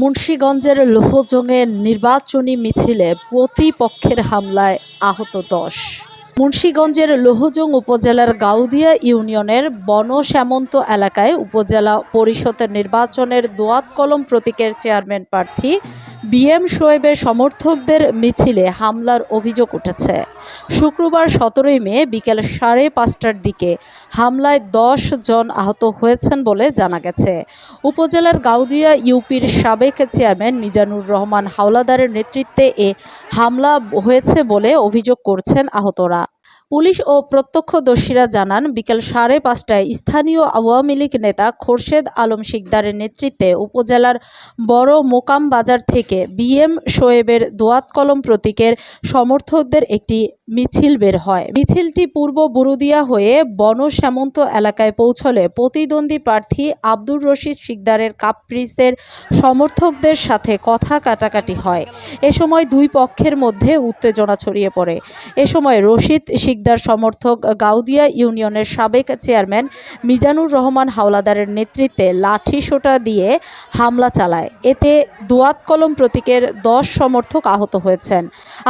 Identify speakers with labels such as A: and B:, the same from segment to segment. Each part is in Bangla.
A: মুন্সিগঞ্জের লোহজংয়ে নির্বাচনী মিছিলে প্রতিপক্ষের হামলায় আহত ১০। মুন্সিগঞ্জের লোহজং উপজেলার গাউদিয়া ইউনিয়নের বনশ্যামন্ত এলাকায় উপজেলা পরিষদের নির্বাচনের দোয়াত কলম প্রতীকের চেয়ারম্যান প্রার্থী বিএম শোয়েবের সমর্থকদের মিছিলে হামলার অভিযোগ উঠেছে। শুক্রবার ১৭ মে বিকেল ৫:৩০টার দিকে হামলায় ১০ জন আহত হয়েছেন বলে জানা গেছে। উপজেলার গাউদিয়া ইউপির সাবেক চেয়ারম্যান মিজানুর রহমান হাওলাদারের নেতৃত্বে এ হামলা হয়েছে বলে অভিযোগ করছেন আহতরা। পুলিশ ও প্রত্যক্ষদর্শীরা জানান, বিকেল ৫:৩০টায় স্থানীয় আওয়ামী লীগ নেতা খোরশেদ আলম শিকদারের নেতৃত্বে উপজেলার বড় মোকাম বাজার থেকে বিএম শোয়েবের দোয়াত কলম প্রতীকের সমর্থকদের একটি মিছিল বের হয়। মিছিলটি পূর্ব বুরুদিয়া হয়ে বনশ্যামন্ত এলাকায় পৌঁছলে প্রতিদ্বন্দ্বী প্রার্থী আব্দুর রশিদ শিকদারের কাপ্রিসের সমর্থকদের সাথে কথা কাটাকাটি হয়। এ সময় দুই পক্ষের মধ্যে উত্তেজনা ছড়িয়ে পড়ে। এ সময় রশিদ শিকদার সমর্থক গাউদিয়া ইউনিয়নের সাবেক চেয়ারম্যান মিজানুর রহমান হাওলাদারের নেতৃত্বে লাঠিসোঁটা দিয়ে হামলা চালায়। এতে দোয়াত কলম প্রতীকের ১০ সমর্থক আহত হয়েছেন।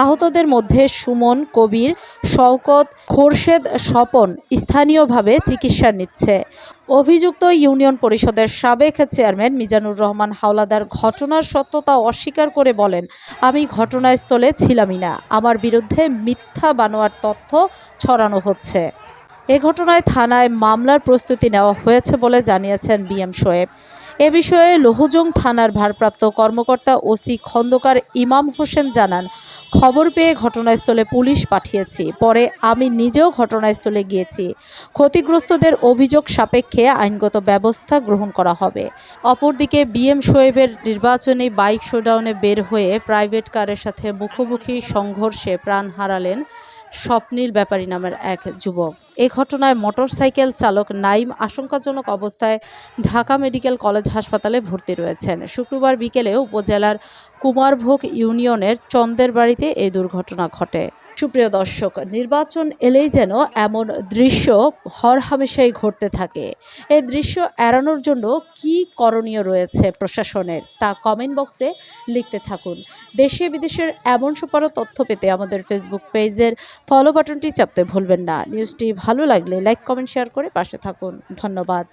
A: আহতদের মধ্যে সুমন, কবির, শওকত, খোরশেদ, স্বপন স্থানীয়ভাবে চিকিৎসা নিচ্ছে। অভিযুক্ত ইউনিয়ন পরিষদের সাবেক চেয়ারম্যান মিজানুর রহমান হাওলাদার ঘটনার সত্যতা অস্বীকার করে বলেন, আমি ঘটনাস্থলে ছিলামই না, আমার বিরুদ্ধে মিথ্যা বানোয়ার তথ্য ছড়ানো হচ্ছে। এ ঘটনায় থানায় মামলার প্রস্তুতি নেওয়া হয়েছে বলে জানিয়েছেন বিএম শোয়েব। এ বিষয়ে লোহজং থানার ভারপ্রাপ্ত কর্মকর্তা ওসি খন্দকার ইমাম হোসেন জানান, খবর পেয়ে ঘটনাস্থলে পুলিশ পাঠিয়েছি। পরে আমি নিজেও ঘটনাস্থলে গিয়েছি। ক্ষতিগ্রস্তদের অভিযোগ সাপেক্ষে আইনগত ব্যবস্থা গ্রহণ করা হবে। অপরদিকে বিএম শোয়েবের নির্বাচনী বাইক শোডাউনে বের হয়ে প্রাইভেট কারের সাথে মুখোমুখি সংঘর্ষে প্রাণ হারালেন স্বপ্নিল ব্যাপারী নামের এক যুবক। এ ঘটনায় মোটরসাইকেল চালক নাইম আশঙ্কাজনক অবস্থায় ঢাকা মেডিকেল কলেজ হাসপাতালে ভর্তি রয়েছেন। শুক্রবার বিকেলে উপজেলার কুমারভোগ ইউনিয়নের চন্দের বাড়িতে এই দুর্ঘটনা ঘটে। সুপ্রিয় দর্শক, নির্বাচন এলেই যেন এমন দৃশ্য হরহামেশাই ঘটতে থাকে। এই দৃশ্য এড়ানোর জন্য কী করণীয় রয়েছে প্রশাসনের, তা কমেন্ট বক্সে লিখতে থাকুন। দেশে বিদেশের এমন সুপারো তথ্য পেতে আমাদের ফেসবুক পেজের ফলো বাটনটি চাপতে ভুলবেন না। নিউজটি ভালো লাগলে লাইক, কমেন্ট, শেয়ার করে পাশে থাকুন। ধন্যবাদ।